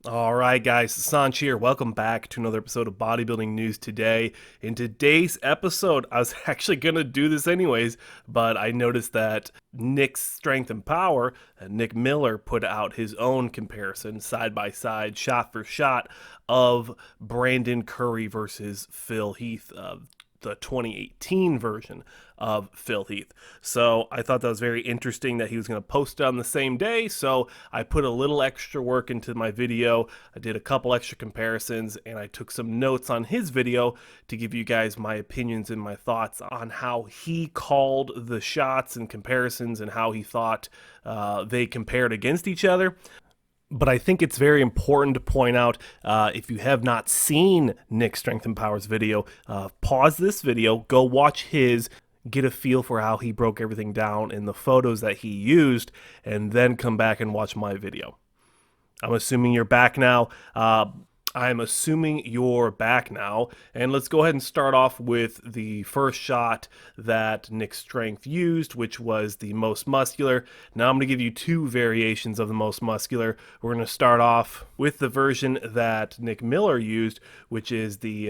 All right, guys, Sanch here. Welcome back to another episode of Bodybuilding News Today. In today's episode, I was actually going to do this anyways, but I noticed that Nick's Strength and Power, Nick Miller, put out his own comparison, side by side, shot for shot, of Brandon Curry versus Phil Heath, the 2018 version of Phil Heath. So I thought that was very interesting that he was going to post it on the same day. So I put a little extra work into my video. I did a couple extra comparisons and I took some notes on his video to give you guys my opinions and my thoughts on how he called the shots and comparisons and how he thought they compared against each other. But I think it's very important to point out, if you have not seen Nick Strength and Power's video, pause this video, go watch his, get a feel for how he broke everything down in the photos that he used, and then come back and watch my video. I'm assuming you're back now. I'm assuming you're back now. And let's go ahead and start off with the first shot that Nick Strength used, which was the most muscular. Now I'm going to give you two variations of the most muscular. We're going to start off with the version that Nick Miller used, which is the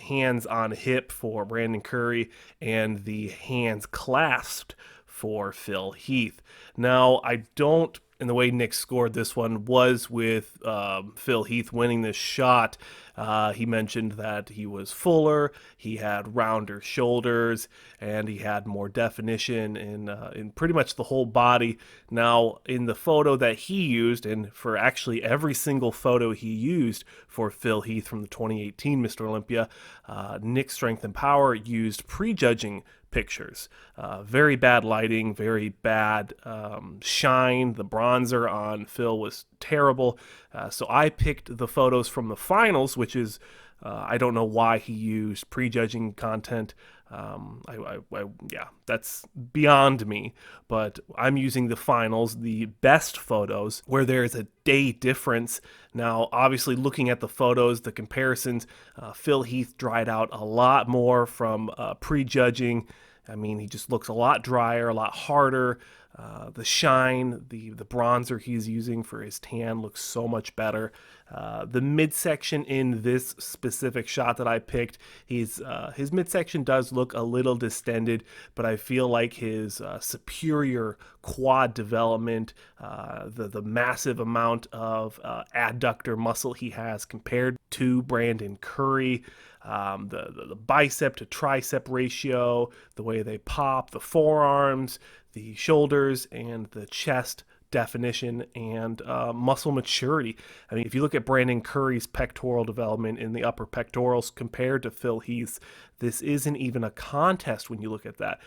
hands on hip for Brandon Curry and the hands clasped for Phil Heath. Now, and the way Nick scored this one was with Phil Heath winning this shot. He mentioned that he was fuller, he had rounder shoulders, and he had more definition in pretty much the whole body. Now, in the photo that he used, and for actually every single photo he used for Phil Heath from the 2018 Mr. Olympia, Nick Strength and Power used prejudging pictures. Very bad lighting, very bad shine. The bronzer on Phil was terrible. So I picked the photos from the finals, which is, I don't know why he used prejudging content. Yeah, that's beyond me. But I'm using the finals, the best photos, where there's a day difference. Now, obviously, looking at the photos, the comparisons, Phil Heath dried out a lot more from prejudging. I mean, he just looks a lot drier, a lot harder. The shine, the bronzer he's using for his tan looks so much better. The midsection in this specific shot that I picked, his midsection does look a little distended, but I feel like his superior quad development, the massive amount of adductor muscle he has compared to Brandon Curry, the bicep to tricep ratio, the way they pop, the forearms, the shoulders, and the chest definition and muscle maturity. I mean, if you look at Brandon Curry's pectoral development in the upper pectorals compared to Phil Heath's, this isn't even a contest when you look at that.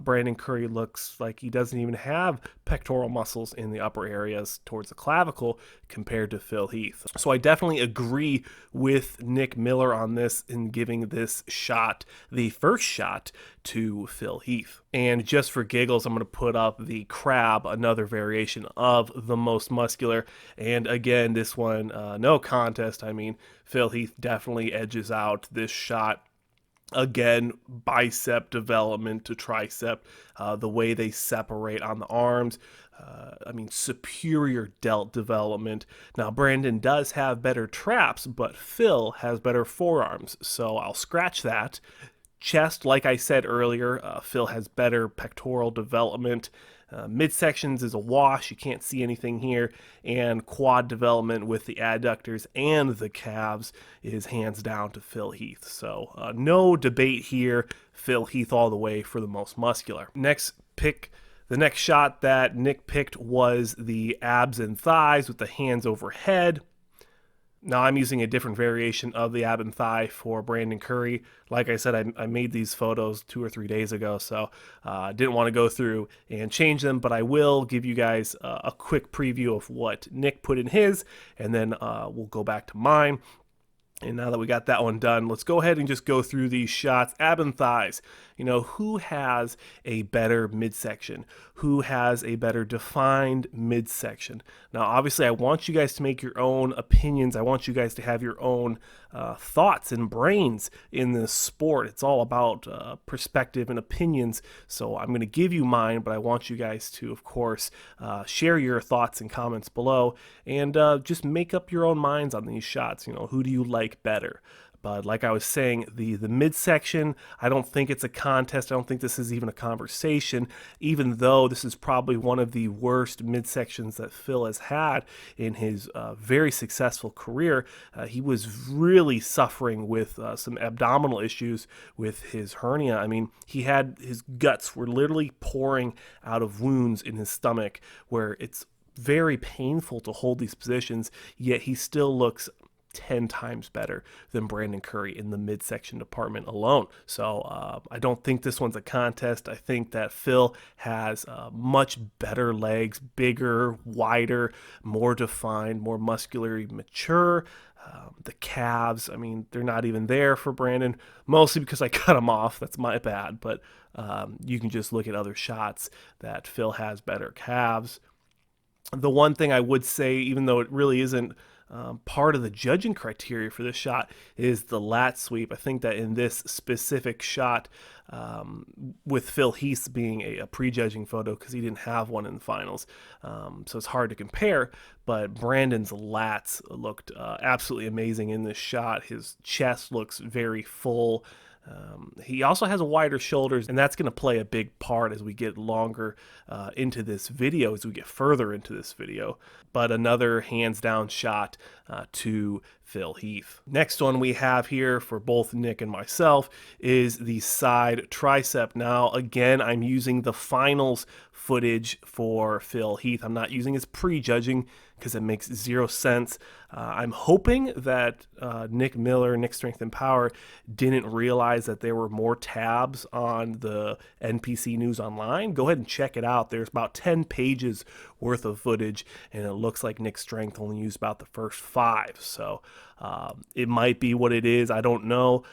Brandon Curry looks like he doesn't even have pectoral muscles in the upper areas towards the clavicle compared to Phil Heath. So I definitely agree with Nick Miller on this in giving this shot, the first shot, to Phil Heath. And just for giggles, I'm going to put up the crab, another variation of the most muscular. And again, this one, no contest. I mean, Phil Heath definitely edges out this shot. Again, bicep development to tricep, the way they separate on the arms. I mean, superior delt development. Now, Brandon does have better traps, but Phil has better forearms, so I'll scratch that. Chest, like I said earlier, Phil has better pectoral development. Midsections is a wash. You can't see anything here. And quad development with the adductors and the calves is hands down to Phil Heath. So no debate here. Phil Heath all the way for the most muscular. The next shot that Nick picked was the abs and thighs with the hands overhead. Now I'm using a different variation of the ab and thigh for Brandon Curry. Like I said, I made these photos 2 or 3 days ago, so I didn't want to go through and change them, but I will give you guys a quick preview of what Nick put in his, and then we'll go back to mine. And now that we got that one done, let's go ahead and just go through these shots. Ab and thighs. who has a better midsection, who has a better defined midsection. Now, obviously, I want you guys to make your own opinions. I want you guys to have your own thoughts and brains in this sport. It's all about perspective and opinions. So I'm going to give you mine, but I want you guys to, of course, share your thoughts and comments below, and just make up your own minds on these shots. Who do you like better? But like I was saying, the midsection, I don't think it's a contest. I don't think this is even a conversation, even though this is probably one of the worst midsections that Phil has had in his very successful career. He was really suffering with some abdominal issues with his hernia. I mean, his guts were literally pouring out of wounds in his stomach, where it's very painful to hold these positions, yet he still looks 10 times better than Brandon Curry in the midsection department alone. So I don't think this one's a contest. I think that Phil has much better legs, bigger, wider, more defined, more muscularly mature. The calves, I mean, they're not even there for Brandon, mostly because I cut them off. That's my bad. But you can just look at other shots that Phil has better calves. The one thing I would say, even though it really isn't part of the judging criteria for this shot, is the lat sweep. I think that in this specific shot, with Phil Heath being a prejudging photo because he didn't have one in the finals, so it's hard to compare, but Brandon's lats looked absolutely amazing in this shot. His chest looks very full. He also has wider shoulders, and that's going to play a big part as we get longer into this video, as we get further into this video. But another hands down shot to Phil Heath. Next one we have here for both Nick and myself is the side tricep. Now, again, I'm using the finals footage for Phil Heath. I'm not using his prejudging because it makes zero sense. I'm hoping that Nick Strength and Power, didn't realize that there were more tabs on the NPC News Online. Go ahead and check it out. There's about 10 pages worth of footage, and it looks like Nick Strength only used about the first 5. So it might be what it is. I don't know.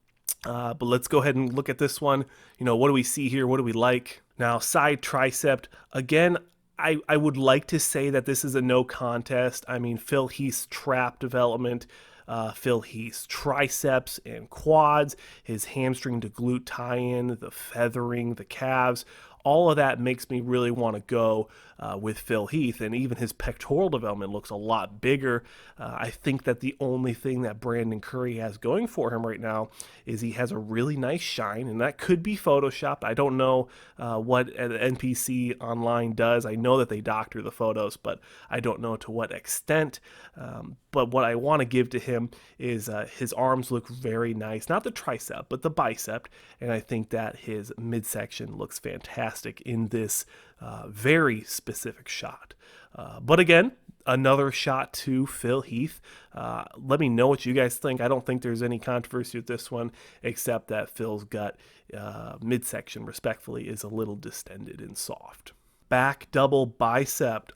But let's go ahead and look at this one. What do we see here? What do we like? Now, side tricep, again, I would like to say that this is a no contest. I mean, Phil Heath's trap development, Phil Heath's triceps and quads, his hamstring to glute tie-in, the feathering, the calves, all of that makes me really want to go with Phil Heath, and even his pectoral development looks a lot bigger. I think that the only thing that Brandon Curry has going for him right now is he has a really nice shine, and that could be photoshopped. I don't know what NPC Online does. I know that they doctor the photos, but I don't know to what extent. But what I want to give to him is his arms look very nice, not the tricep, but the bicep, and I think that his midsection looks fantastic in this very specific shot. But again, another shot to Phil Heath. Let me know what you guys think. I don't think there's any controversy with this one, except that Phil's gut midsection, respectfully, is a little distended and soft. Back double bicep.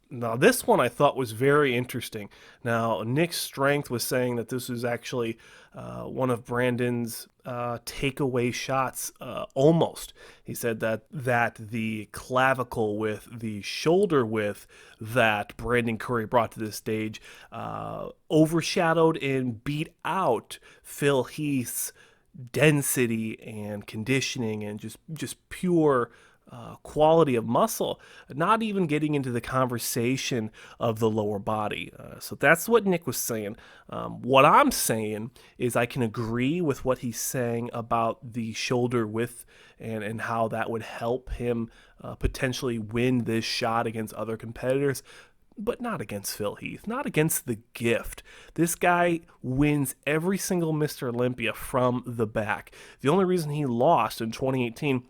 Now, this one I thought was very interesting. Now, Nick Strength was saying that this was actually one of Brandon's takeaway shots, almost. He said that the clavicle with the shoulder width that Brandon Curry brought to this stage overshadowed and beat out Phil Heath's density and conditioning and just pure quality of muscle, not even getting into the conversation of the lower body. So that's what Nick was saying. What I'm saying is I can agree with what he's saying about the shoulder width and how that would help him potentially win this shot against other competitors, but not against Phil Heath, not against the gift. This guy wins every single Mr. Olympia from the back. The only reason he lost in 2018,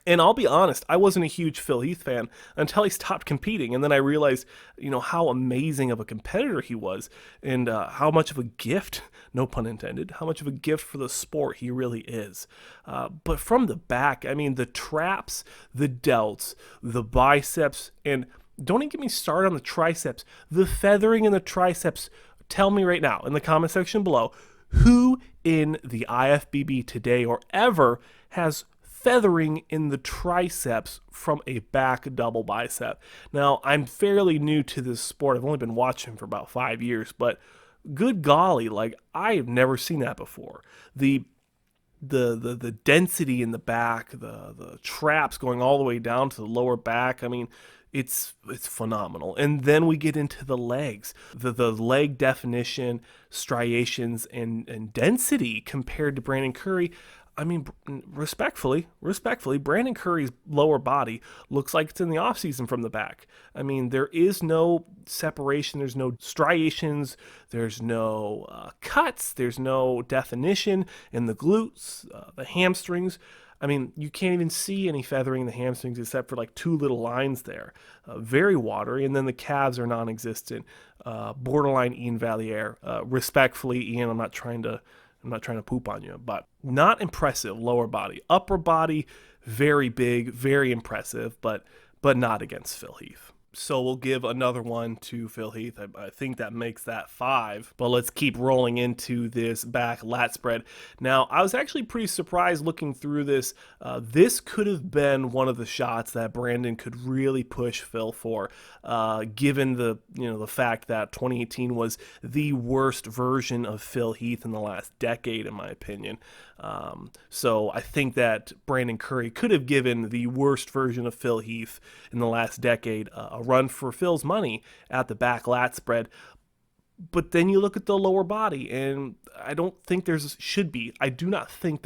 and I'll be honest, I wasn't a huge Phil Heath fan until he stopped competing. And then I realized, how amazing of a competitor he was, and how much of a gift, no pun intended, how much of a gift for the sport he really is. But from the back, I mean, the traps, the delts, the biceps, and don't even get me started on the triceps, the feathering in the triceps. Tell me right now in the comment section below, who in the IFBB today or ever has feathering in the triceps from a back double bicep. Now, I'm fairly new to this sport. I've only been watching for about 5 years, but good golly, like I have never seen that before. The density in the back, the traps going all the way down to the lower back. I mean, it's phenomenal. And then we get into the legs, the leg definition, striations, and density compared to Brandon Curry. I mean, respectfully, Brandon Curry's lower body looks like it's in the offseason from the back. I mean, there is no separation, there's no striations, there's no cuts, there's no definition in the glutes, the hamstrings. I mean, you can't even see any feathering in the hamstrings except for like two little lines there. Very watery, and then the calves are non-existent. Borderline Ian Valier. Respectfully, Ian, I'm not trying to poop on you, but not impressive lower body. Upper body, very big, very impressive, but not against Phil Heath. So we'll give another one to Phil Heath. I think that makes that 5. But let's keep rolling into this back lat spread. Now, I was actually pretty surprised looking through this. This could have been one of the shots that Brandon could really push Phil for, given the fact that 2018 was the worst version of Phil Heath in the last decade, in my opinion. So I think that Brandon Curry could have given the worst version of Phil Heath in the last decade a run for Phil's money at the back lat spread. But then you look at the lower body, and I do not think there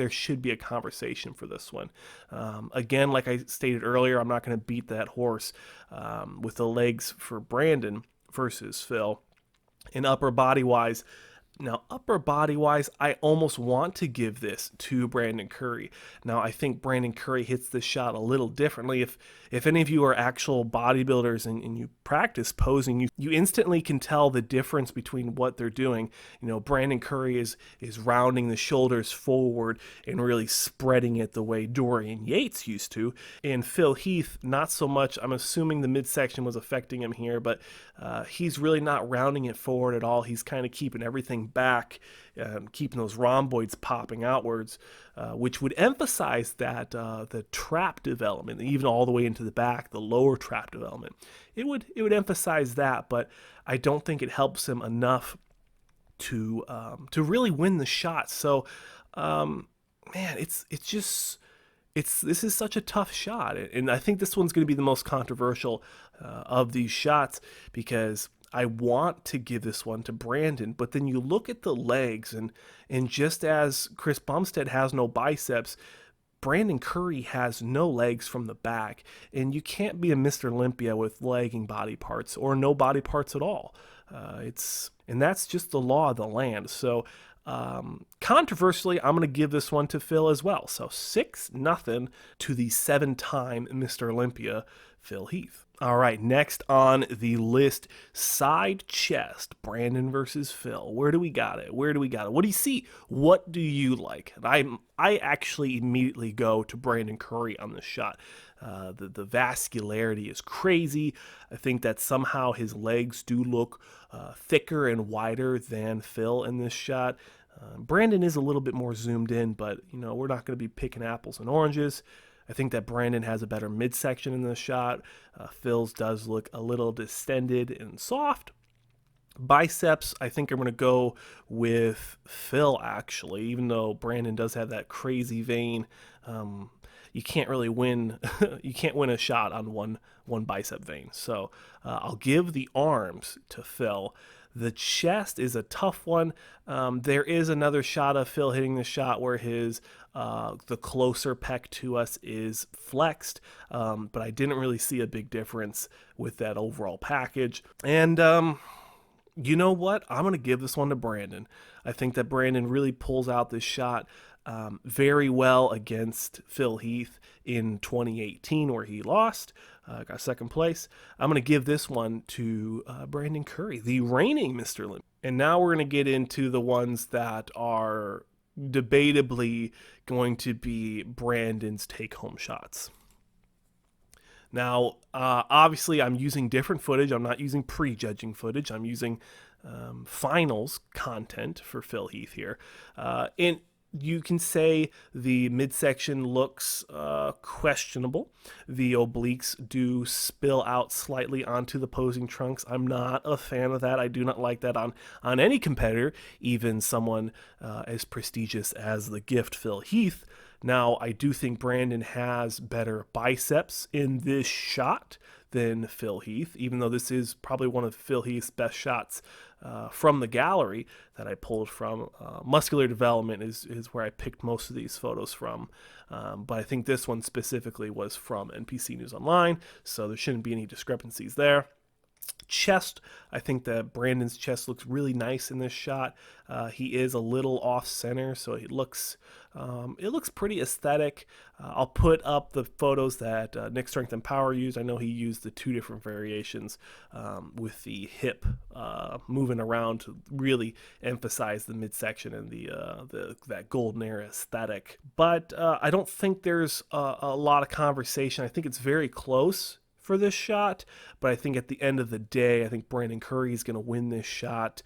should be a conversation for this one. Again, like I stated earlier, I'm not going to beat that horse with the legs for Brandon versus Phil. And upper body wise, I almost want to give this to Brandon Curry. Now, I think Brandon Curry hits this shot a little differently. If any of you are actual bodybuilders and you practice posing, you instantly can tell the difference between what they're doing. Brandon Curry is rounding the shoulders forward and really spreading it the way Dorian Yates used to. And Phil Heath, not so much. I'm assuming the midsection was affecting him here, but he's really not rounding it forward at all. He's kind of keeping everything back, keeping those rhomboids popping outwards, which would emphasize that the trap development, even all the way into the back, the lower trap development. It would emphasize that, but I don't think it helps him enough to really win the shot. So, man, this is such a tough shot, and I think this one's going to be the most controversial of these shots, because I want to give this one to Brandon, but then you look at the legs, and just as Chris Bumstead has no biceps, Brandon Curry has no legs from the back, and you can't be a Mr. Olympia with lagging body parts or no body parts at all. And that's just the law of the land. So controversially, I'm going to give this one to Phil as well. So 6-0 to the 7-time Mr. Olympia, Phil Heath. All right, next on the list, side chest, Brandon versus Phil. Where do we got it? What do you see? What do you like? And I actually immediately go to Brandon Curry on this shot. The vascularity is crazy. I think that somehow his legs do look thicker and wider than Phil in this shot. Brandon is a little bit more zoomed in, but we're not going to be picking apples and oranges. I think that Brandon has a better midsection in this shot. Phil's does look a little distended and soft. Biceps, I think I'm going to go with Phil, actually, even though Brandon does have that crazy vein. You can't really win. You can't win a shot on one bicep vein. So I'll give the arms to Phil. The chest is a tough one. There is another shot of Phil hitting the shot where the closer pec to us is flexed, but I didn't really see a big difference with that overall package. And you know what? I'm going to give this one to Brandon. I think that Brandon really pulls out this shot very well against Phil Heath in 2018, where he lost, got second place. I'm going to give this one to Brandon Curry, the reigning Mr. Olympia. And now we're going to get into the ones that are debatably going to be Brandon's take-home shots. Now, obviously, I'm using different footage. I'm not using prejudging footage. I'm using finals content for Phil Heath here. And You can say the midsection looks questionable. The obliques do spill out slightly onto the posing trunks. I'm not a fan of that. I do not like that on any competitor, even someone as prestigious as the gift Phil Heath. Now, I do think Brandon has better biceps in this shot than Phil Heath, even though this is probably one of Phil Heath's best shots from the gallery that I pulled from. Muscular Development is where I picked most of these photos from, but I think this one specifically was from NPC News Online, so there shouldn't be any discrepancies there. Chest, I think that Brandon's chest looks really nice in this shot. He is a little off center, so it looks pretty aesthetic. I'll put up the photos that Nick Strength and Power used. I know he used the two different variations with the hip moving around to really emphasize the midsection and that golden era aesthetic. But I don't think there's a lot of conversation. I think it's very close for this shot, but I think at the end of the day, I think Brandon Curry is going to win this shot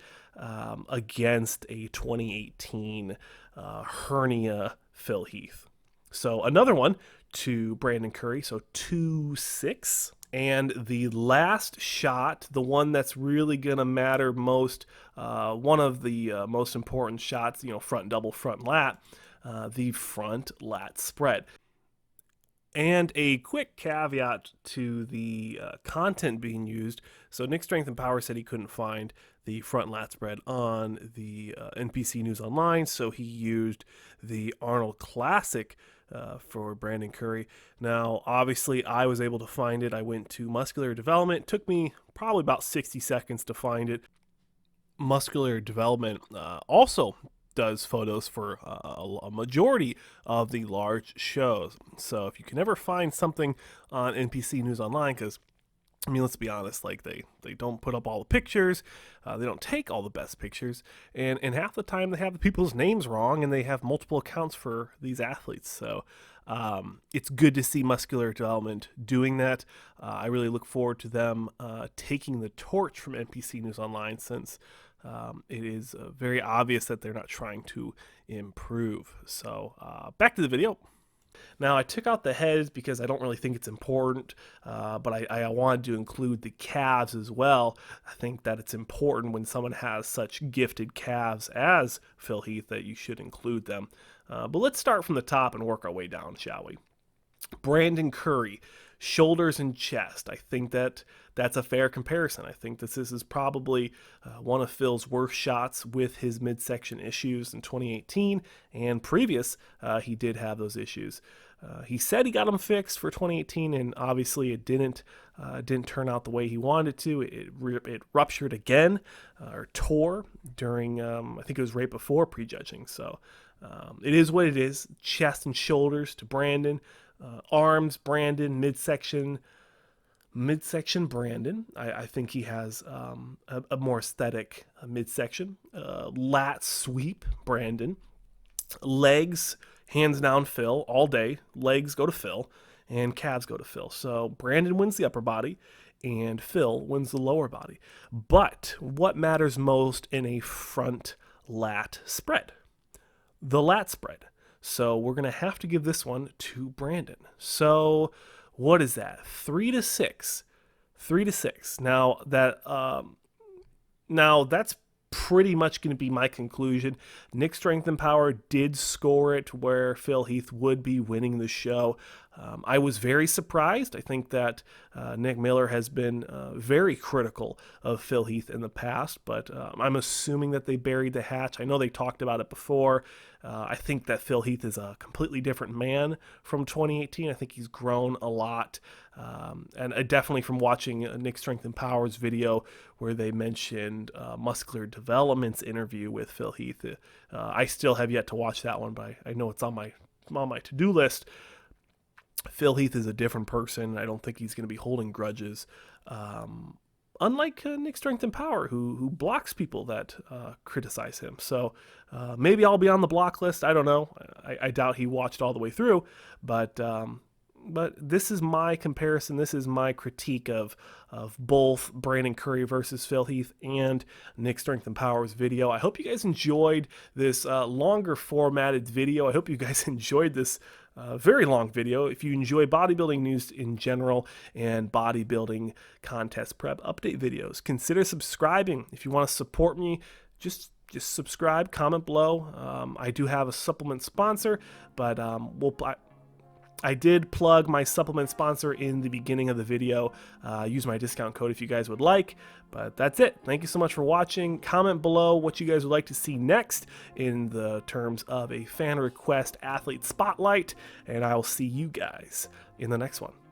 against a 2018 hernia Phil Heath. So another one to Brandon Curry, so 2-6. And the last shot, the one that's really going to matter most, one of the most important shots, front double, front lat, the front lat spread. And a quick caveat to the content being used. So Nick Strength and Power said he couldn't find the front lat spread on the NPC News Online, so he used the Arnold Classic for Brandon Curry. Now, obviously, I was able to find it. I went to Muscular Development. It took me probably about 60 seconds to find it. Muscular Development also does photos for a majority of the large shows. So if you can ever find something on NPC News Online, because let's be honest, like they don't put up all the pictures, they don't take all the best pictures, and half the time they have the people's names wrong, and they have multiple accounts for these athletes. So it's good to see Muscular Development doing that. I really look forward to them taking the torch from NPC News Online, since it is very obvious that they're not trying to improve. So back to the video. Now, I took out the heads because I don't really think it's important, but I wanted to include the calves as well. I think that it's important when someone has such gifted calves as Phil Heath that you should include them. But let's start from the top and work our way down, shall we? Brandon Curry, shoulders and chest. I think that's a fair comparison. I think this is probably one of Phil's worst shots with his midsection issues in 2018 and previous. He did have those issues. He said he got them fixed for 2018, and obviously it didn't turn out the way he wanted it to. It ruptured again, or tore during, I think it was right before prejudging. So it is what it is. Chest and shoulders to Brandon. Arms, Brandon. Midsection, Brandon. I think he has a more aesthetic midsection. Lat sweep, Brandon. Legs, hands down Phil, all day. Legs go to Phil, and calves go to Phil. So Brandon wins the upper body, and Phil wins the lower body. But what matters most in a front lat spread? The lat spread. So we're going to have to give this one to Brandon. So what is that? 3-6. 3-6. Now that's pretty much going to be my conclusion. Nick Strength and Power did score it where Phil Heath would be winning the show. I was very surprised. I think that Nick Miller has been very critical of Phil Heath in the past, but I'm assuming that they buried the hatch. I know they talked about it before. I think that Phil Heath is a completely different man from 2018. I think he's grown a lot. And definitely from watching Nick Strength and Power's video where they mentioned Muscular Development's interview with Phil Heath. I still have yet to watch that one, but I know it's on my to-do list. Phil Heath is a different person. I don't think he's going to be holding grudges. Unlike Nick Strength and Power, who blocks people that criticize him. So maybe I'll be on the block list. I don't know. I doubt he watched all the way through, but but this is my comparison. This is my critique of both Brandon Curry versus Phil Heath and Nick Strength and Power's video. I hope you guys enjoyed this longer formatted video. I hope you guys enjoyed this very long video. If you enjoy bodybuilding news in general and bodybuilding contest prep update videos, consider subscribing. If you want to support me, just subscribe, comment below. I do have a supplement sponsor, but I did plug my supplement sponsor in the beginning of the video. Use my discount code if you guys would like. But that's it. Thank you so much for watching. Comment below what you guys would like to see next in the terms of a fan request athlete spotlight. And I will see you guys in the next one.